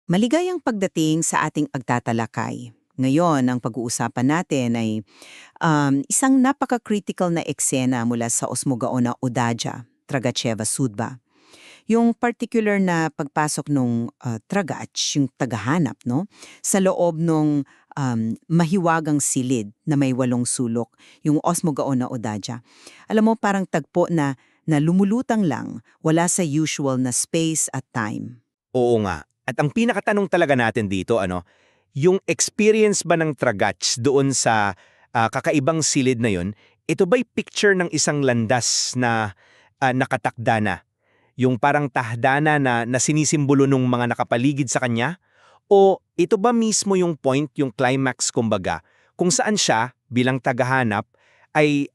Maligayang pagdating sa ating pagtatalakay. Ngayon, ang pag-uusapan natin ay isang napaka-critical na eksena mula sa Osmogaon na Odaja, Tragacheva Sudba. Yung particular na pagpasok nung Tragach, yung tagahanap, no? Sa loob nung mahiwagang silid na may 8 sulok, yung Osmogaon na Odaja. Alam mo, parang tagpo na lumulutang lang, wala sa usual na space at time. Oo nga. At ang pinakatanong talaga natin dito, yung experience ba ng Tragach doon sa kakaibang silid na yun, ito ba'y picture ng isang landas na nakatakda na? Yung parang tahdana na sinisimbolo ng mga nakapaligid sa kanya? O ito ba mismo yung point, yung climax kumbaga, kung saan siya, bilang tagahanap, ay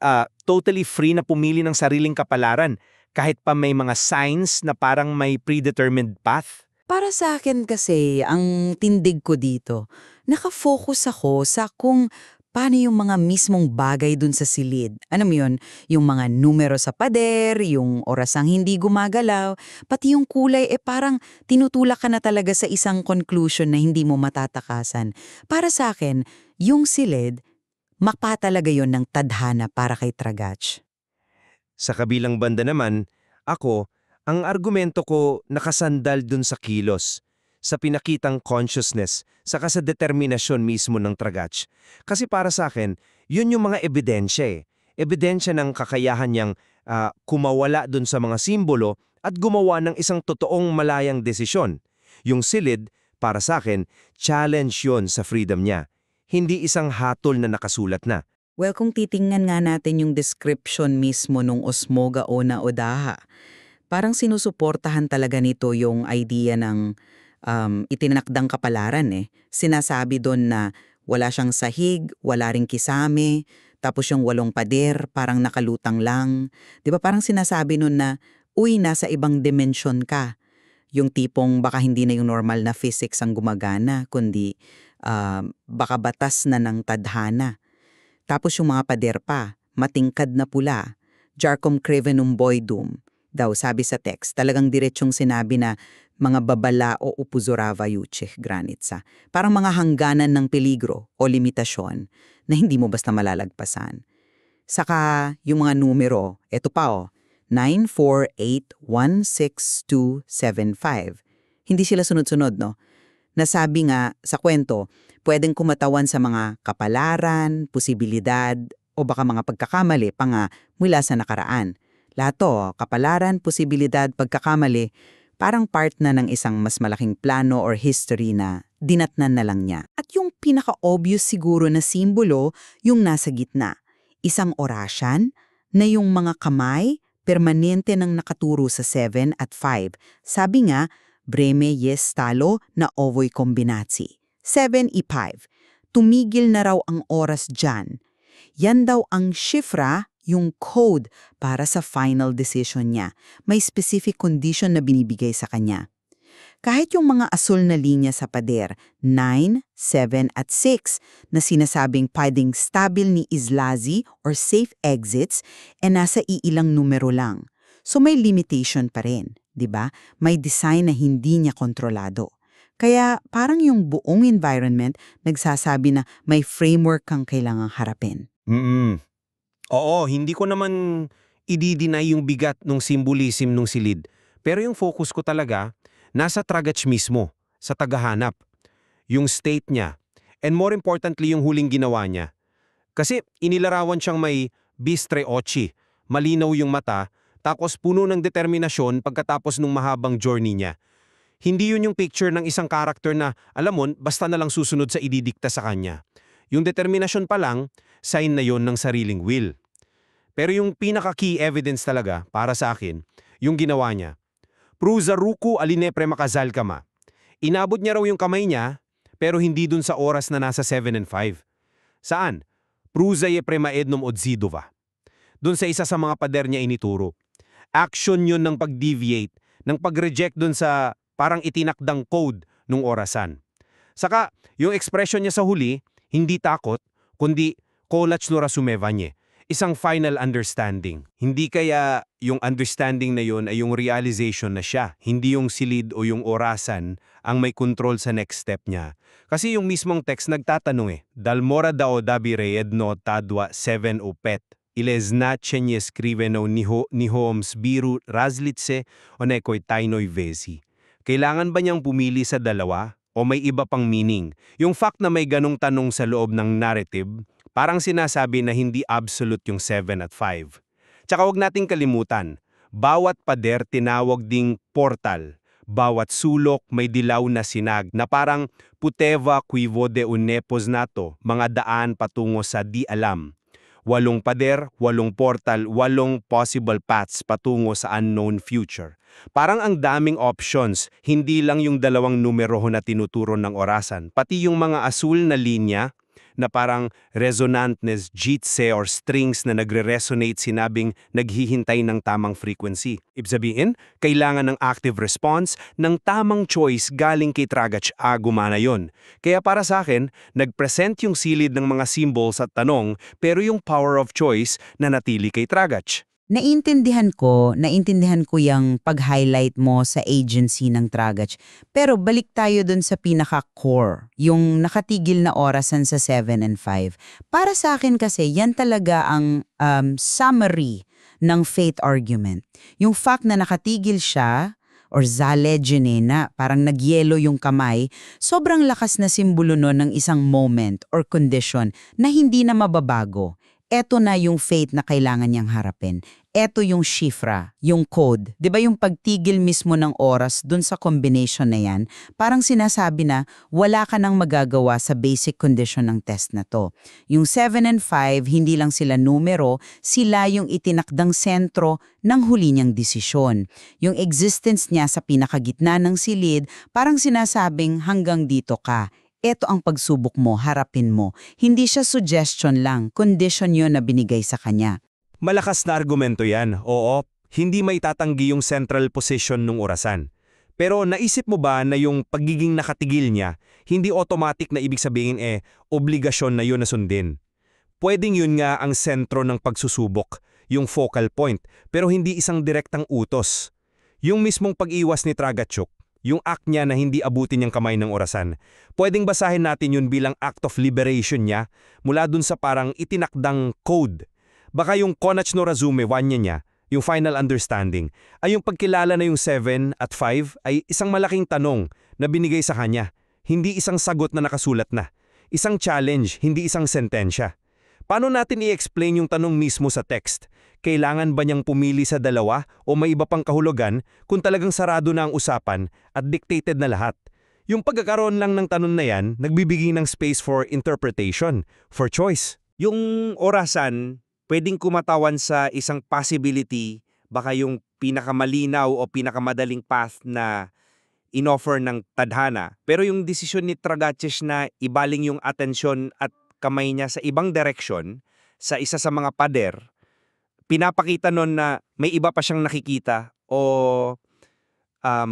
totally free na pumili ng sariling kapalaran kahit pa may mga signs na parang may predetermined path? Para sa akin kasi, ang tindig ko dito, nakafocus ako sa kung paano yung mga mismong bagay dun sa silid. Ano mo yun? Yung mga numero sa pader, yung orasang hindi gumagalaw, pati yung kulay parang tinutulak ka na talaga sa isang conclusion na hindi mo matatakasan. Para sa akin, yung silid, mapa talaga yon ng tadhana para kay Tragach. Sa kabilang banda naman, ako, ang argumento ko nakasandal dun sa kilos, sa pinakitang consciousness, saka sa determinasyon mismo ng Tragach. Kasi para sa akin, yun yung mga ebidensya eh. Ebidensya ng kakayahan niyang kumawala dun sa mga simbolo at gumawa ng isang totoong malayang desisyon. Yung silid, para sa akin, challenge yon sa freedom niya. Hindi isang hatol na nakasulat na. Well, kung titingnan nga natin yung description mismo nung Osmoga o na Odaha, parang sinusuportahan talaga nito yung idea ng itinakdang kapalaran eh. Sinasabi doon na wala siyang sahig, wala ring kisame, tapos yung 8 pader, parang nakalutang lang. 'Di ba parang sinasabi noon na, uy, nasa ibang dimensyon ka. Yung tipong baka hindi na yung normal na physics ang gumagana, kundi baka batas na ng tadhana. Tapos yung mga pader pa, matingkad na pula, Jarcom Crevenum Boydum, daw sabi sa text, talagang diretsyong sinabi na mga babala o upuzorava yuchih granitsa. Parang mga hangganan ng peligro o limitasyon na hindi mo basta malalagpasan. Saka yung mga numero, eto pa 9481625. Hindi sila sunod-sunod, no? Nasabi nga sa kwento, pwedeng kumatawan sa mga kapalaran, posibilidad, o baka mga pagkakamali pa nga mula sa nakaraan. Lahat to, kapalaran, posibilidad, pagkakamali, parang part na ng isang mas malaking plano or history na dinatnan na lang niya. At yung pinaka-obvious siguro na simbolo, yung nasa gitna. Isang orasyan na yung mga kamay, permanente nang nakaturo sa 7 at 5. Sabi nga, Breme yes talo na ovoy kombinatsi. 7 i5. Tumigil na raw ang oras dyan. Yan daw ang shifra, yung code para sa final decision niya. May specific condition na binibigay sa kanya. Kahit yung mga asul na linya sa pader, 9, 7 at 6 na sinasabing pwedeng stabil ni Islazi or safe exits, nasa iilang numero lang. So may limitation pa rin. 'Di ba? May design na hindi niya kontrolado. Kaya parang yung buong environment nagsasabi na may framework kang kailangang harapin. Mm. Oo, hindi ko naman i-deny yung bigat ng symbolism ng silid. Pero yung focus ko talaga, nasa Tragach mismo, sa tagahanap. Yung state niya. And more importantly, yung huling ginawa niya. Kasi inilarawan siyang may bistre ochi, malinaw yung mata, tapos puno ng determinasyon pagkatapos ng mahabang journey niya. Hindi yun yung picture ng isang karakter na, alam mo, basta na lang susunod sa ididikta sa kanya. Yung determinasyon pa lang, sign na yon ng sariling will. Pero yung pinaka-key evidence talaga, para sa akin, yung ginawa niya. Pruzaruku alinepre makazal kama. Inabot niya raw yung kamay niya, pero hindi dun sa oras na nasa 7 and 5. Saan? Pruzaye premaednom odzidova. Dun sa isa sa mga pader niya inituro. Action yun ng pag-deviate, ng pag-reject dun sa parang itinakdang code nung orasan. Saka, yung expression niya sa huli, hindi takot, kundi kolach no rasumevanye. isang final understanding. Hindi kaya yung understanding na yun ay yung realization na siya, hindi yung silid o yung orasan ang may control sa next step niya. Kasi yung mismong text nagtatanong Dalmora dao dabi reedno tadwa 7 o pet. Iles na chenye skriveno ni Holmes biru razlitse o nekoy tainoy vesi. Kailangan ba niyang pumili sa dalawa o may iba pang meaning? Yung fact na may ganong tanong sa loob ng narrative, parang sinasabi na hindi absolute yung 7 at 5. Tsaka huwag nating kalimutan, bawat pader tinawag ding portal. Bawat sulok may dilaw na sinag na parang puteva quivo de unepos nato, mga daan patungo sa di alam. 8 pader, 8 portal, 8 possible paths patungo sa unknown future. Parang ang daming options, hindi lang yung 2 numero na tinuturo ng orasan, pati yung mga asul na linya na parang resonantness, jitse or strings na nagre-resonate sinabing naghihintay ng tamang frequency. Ibig sabihin, kailangan ng active response ng tamang choice galing kay Tragach gumana yon. Kaya para sa akin, nag-present yung silid ng mga symbols at tanong pero yung power of choice na natili kay Tragach. Naintindihan ko yung pag-highlight mo sa agency ng Tragach. Pero balik tayo dun sa pinaka-core, yung nakatigil na orasan sa 7 and 5. Para sa akin kasi, yan talaga ang summary ng faith argument. Yung fact na nakatigil siya, or zalegene na parang nagyelo yung kamay, sobrang lakas na simbolo nun ng isang moment or condition na hindi na mababago. Eto na yung faith na kailangan niyang harapin. Eto yung shifra, yung code. 'Di ba yung pagtigil mismo ng oras dun sa combination na yan, parang sinasabi na wala ka nang magagawa sa basic condition ng test na to. Yung 7 and 5, hindi lang sila numero, sila yung itinakdang sentro ng huli niyang desisyon. Yung existence niya sa pinakagitna ng silid, parang sinasabing hanggang dito ka. Ito ang pagsubok mo, harapin mo. Hindi siya suggestion lang, condition yun na binigay sa kanya. Malakas na argumento yan, oo. Hindi may tatanggi yung central position ng orasan. Pero naisip mo ba na yung pagiging nakatigil niya, hindi automatic na ibig sabihin obligasyon na yun na sundin. Pwedeng yun nga ang sentro ng pagsusubok, yung focal point, pero hindi isang direktang utos. Yung mismong pag-iwas ni Tragachuk, yung act niya na hindi abutin yung kamay ng orasan, pwedeng basahin natin yun bilang act of liberation niya mula dun sa parang itinakdang code. Baka yung Konach no Razume wanya niya, yung final understanding, ay yung pagkilala na yung 7 at 5 ay isang malaking tanong na binigay sa kanya, hindi isang sagot na nakasulat na. Isang challenge, hindi isang sentensya. Paano natin i-explain yung tanong mismo sa text? Kailangan ba niyang pumili sa dalawa o may iba pang kahulugan kung talagang sarado na ang usapan at dictated na lahat? Yung pagkakaroon lang ng tanong na yan, nagbibigay ng space for interpretation, for choice. Yung orasan, pwedeng kumatawan sa isang possibility, baka yung pinakamalinaw o pinakamadaling path na inoffer ng tadhana. Pero yung desisyon ni Tragaches na ibaling yung atensyon at kamay niya sa ibang direksyon, sa isa sa mga pader, pinapakita nun na may iba pa siyang nakikita o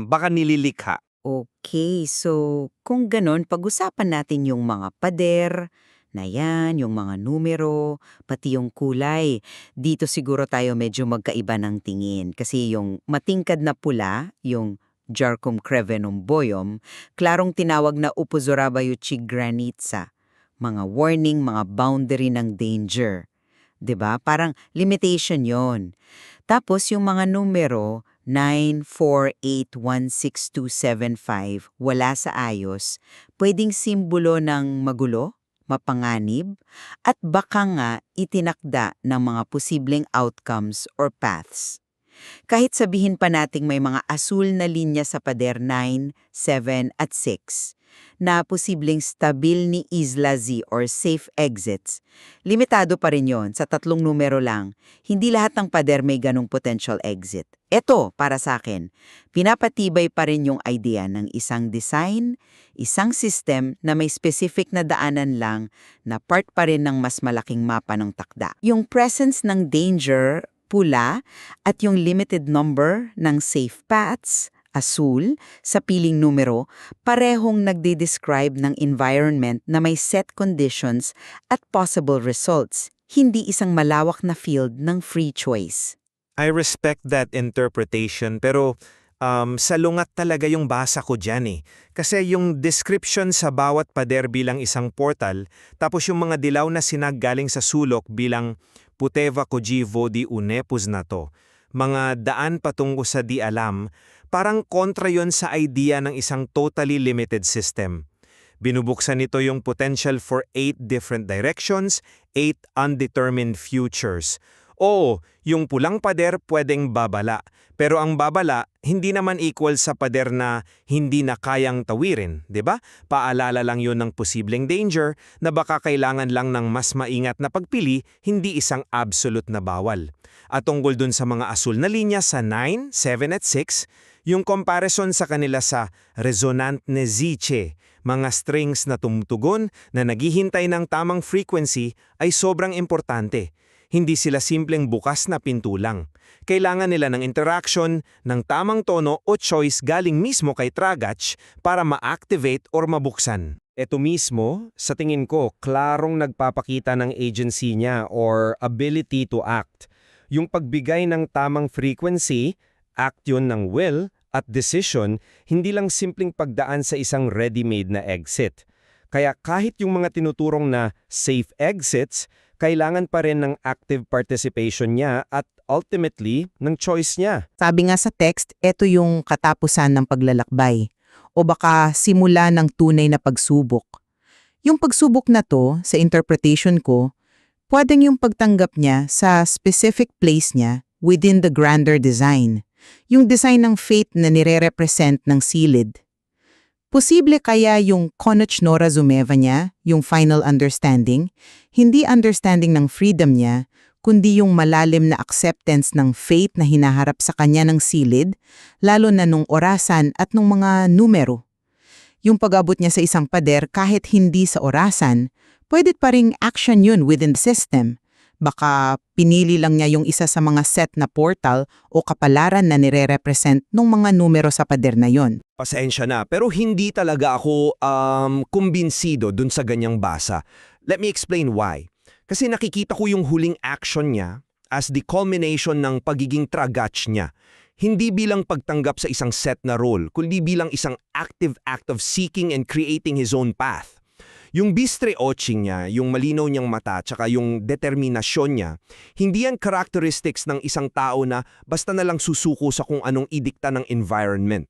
baka nililikha. Okay, so kung ganon, pag-usapan natin yung mga pader na yan, yung mga numero, pati yung kulay. Dito siguro tayo medyo magkaiba ng tingin kasi yung matingkad na pula, yung Jarcum crevenum boyum, klarong tinawag na Upozorabayuchi granitsa. Mga warning, mga boundary ng danger. 'Di ba? Parang limitation yon. Tapos yung mga numero 9, 4, 8, 1, 6, 2, 7, 5, wala sa ayos, pwedeng simbolo ng magulo, mapanganib, at baka nga itinakda ng mga posibleng outcomes or paths. Kahit sabihin pa nating may mga asul na linya sa pader 9, 7 at 6 na posibleng stabil ni Isla Z or safe exits, limitado pa rin yon sa 3 numero lang. Hindi lahat ng pader may ganong potential exit. Ito, para sa akin, pinapatibay pa rin yung idea ng isang design, isang system na may specific na daanan lang na part pa rin ng mas malaking mapa ng takda. Yung presence ng danger, pula, at yung limited number ng safe paths, asul, sa piling numero, parehong nagde-describe ng environment na may set conditions at possible results. hindi isang malawak na field ng free choice. I respect that interpretation pero salungat talaga yung basa ko dyan eh. Kasi yung description sa bawat pader bilang isang portal, tapos yung mga dilaw na sinag galing sa sulok bilang Puteva Kojivo di Unepus na to, mga daan patungo sa di alam, parang kontra yon sa idea ng isang totally limited system. Binubuksan nito yung potential for 8 different directions, 8 undetermined futures. Oo, yung pulang pader pwedeng babala, pero ang babala hindi naman equal sa pader na hindi na kayang tawirin, 'di ba? Paalala lang 'yon ng posibleng danger na baka kailangan lang ng mas maingat na pagpili, hindi isang absolute na bawal. At tungkol dun sa mga asul na linya sa 9, 7 at 6, yung comparison sa kanila sa resonant neziche, mga strings na tumutugon na naghihintay ng tamang frequency ay sobrang importante. Hindi sila simpleng bukas na pinto lang. Kailangan nila ng interaction, ng tamang tono o choice galing mismo kay Tragach para ma-activate or mabuksan. Ito mismo, sa tingin ko, klarong nagpapakita ng agency niya or ability to act. Yung pagbigay ng tamang frequency, act yun ng will at decision, hindi lang simpleng pagdaan sa isang ready-made na exit. Kaya kahit yung mga tinuturong na safe exits, kailangan pa rin ng active participation niya at ultimately ng choice niya. Sabi nga sa text, ito yung katapusan ng paglalakbay o baka simula ng tunay na pagsubok. Yung pagsubok na to, sa interpretation ko, pwedeng yung pagtanggap niya sa specific place niya within the grander design. Yung design ng fate na nire-represent ng silid. Posible kaya yung Konoch no Razumeva niya, yung final understanding, hindi understanding ng freedom niya, kundi yung malalim na acceptance ng fate na hinaharap sa kanya ng silid, lalo na nung orasan at nung mga numero. Yung pag-abot niya sa isang pader kahit hindi sa orasan, pwede pa ring action yun within the system. Baka pinili lang niya yung isa sa mga set na portal o kapalaran na nire-represent ng mga numero sa pader na yon. Pasensya na, pero hindi talaga ako kumbinsido dun sa ganyang basa. Let me explain why. Kasi nakikita ko yung huling action niya as the culmination ng pagiging Tragach niya. Hindi bilang pagtanggap sa isang set na role, kundi bilang isang active act of seeking and creating his own path. Yung bistre oching niya, yung malinaw niyang mata, tsaka yung determinasyon niya, hindi yan characteristics ng isang tao na basta na lang susuko sa kung anong idikta ng environment.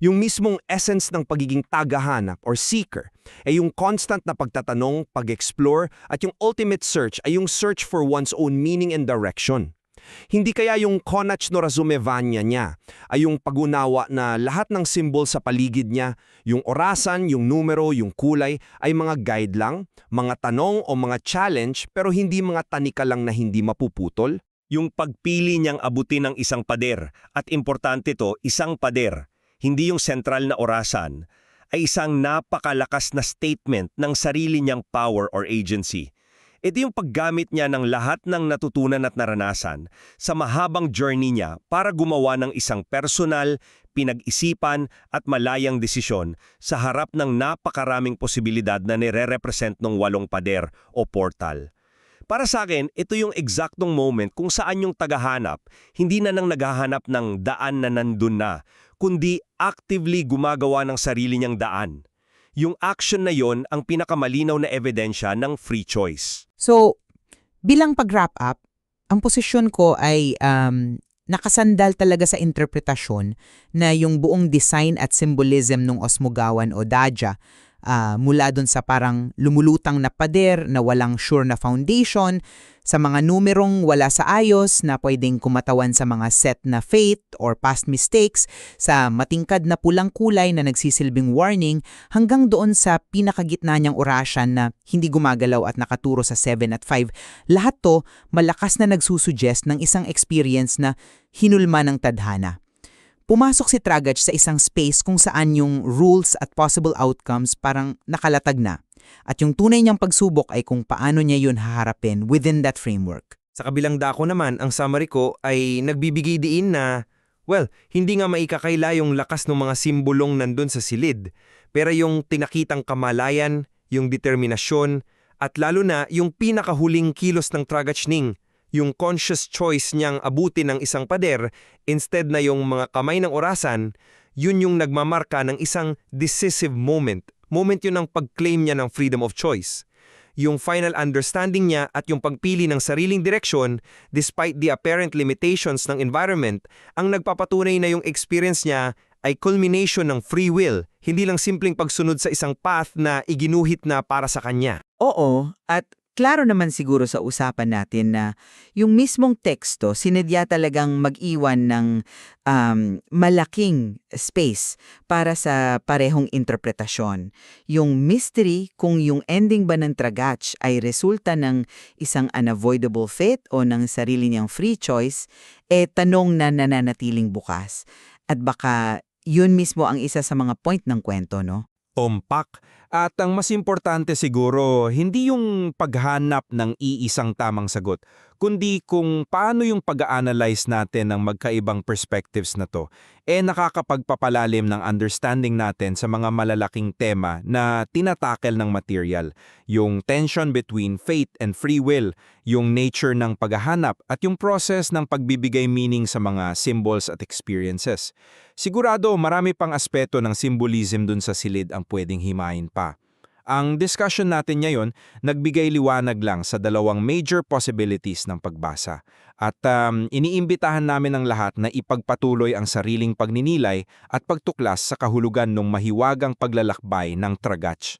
Yung mismong essence ng pagiging tagahanap or seeker ay yung constant na pagtatanong, pag-explore, at yung ultimate search ay yung search for one's own meaning and direction. Hindi kaya yung Konoch no Razumevanya niya ay yung pagunawa na lahat ng symbol sa paligid niya, yung orasan, yung numero, yung kulay ay mga guide lang, mga tanong o mga challenge pero hindi mga tanika lang na hindi mapuputol? Yung pagpili niyang abutin ng isang pader, at importante to, isang pader, hindi yung sentral na orasan, ay isang napakalakas na statement ng sarili niyang power or agency. Ito yung paggamit niya ng lahat ng natutunan at naranasan sa mahabang journey niya para gumawa ng isang personal, pinag-isipan at malayang desisyon sa harap ng napakaraming posibilidad na nire-represent ng 8 pader o portal. Para sa akin, ito yung eksaktong moment kung saan yung tagahanap hindi na nang naghahanap ng daan na nandun na, kundi actively gumagawa ng sarili niyang daan. Yung action na yon ang pinakamalinaw na ebidensya ng free choice. So, bilang pag-wrap up, ang posisyon ko ay nakasandal talaga sa interpretasyon na yung buong design at symbolism ng Osmogawan o Daja mula dun sa parang lumulutang na pader na walang sure na foundation, sa mga numerong wala sa ayos na pwedeng kumatawan sa mga set na fate or past mistakes, sa matingkad na pulang kulay na nagsisilbing warning, hanggang doon sa pinakagitna niyang orasan na hindi gumagalaw at nakaturo sa 7 at 5. Lahat to malakas na nagsusuggest ng isang experience na hinulma ng tadhana. Pumasok si Tragach sa isang space kung saan yung rules at possible outcomes parang nakalatag na. At yung tunay niyang pagsubok ay kung paano niya yun haharapin within that framework. Sa kabilang dako naman, ang summary ko ay nagbibigay diin na, hindi nga maikakaila yung lakas ng mga simbolong nandun sa silid, pero yung tinakitang kamalayan, yung determinasyon, At lalo na yung pinakahuling kilos ng Tragachning, yung conscious choice niyang abutin ng isang pader instead na yung mga kamay ng orasan, yun yung nagmamarka ng isang decisive moment. Moment yun ng pag-claim niya ng freedom of choice. Yung final understanding niya at yung pagpili ng sariling direksyon despite the apparent limitations ng environment ang nagpapatunay na yung experience niya ay culmination ng free will, hindi lang simpleng pagsunod sa isang path na iginuhit na para sa kanya. Oo, at klaro naman siguro sa usapan natin na yung mismong teksto sinadya talagang mag-iwan ng malaking space para sa parehong interpretasyon. Yung mystery kung yung ending ba ng Tragach ay resulta ng isang unavoidable fate o ng sarili niyang free choice, tanong na nananatiling bukas. At baka yun mismo ang isa sa mga point ng kwento, no? Tumpak. At ang mas importante siguro, hindi yung paghanap ng iisang tamang sagot, kundi kung paano yung pag-a-analyze natin ng magkaibang perspectives na to, nakakapagpapalalim ng understanding natin sa mga malalaking tema na tinatakel ng material. Yung tension between fate and free will, yung nature ng paghahanap at yung process ng pagbibigay meaning sa mga symbols at experiences. Sigurado marami pang aspeto ng symbolism dun sa silid ang pwedeng himayin pa. Ang discussion natin ngayon, nagbigay liwanag lang sa dalawang major possibilities ng pagbasa. At iniimbitahan namin ang lahat na ipagpatuloy ang sariling pagninilay at pagtuklas sa kahulugan ng mahiwagang paglalakbay ng Tragach.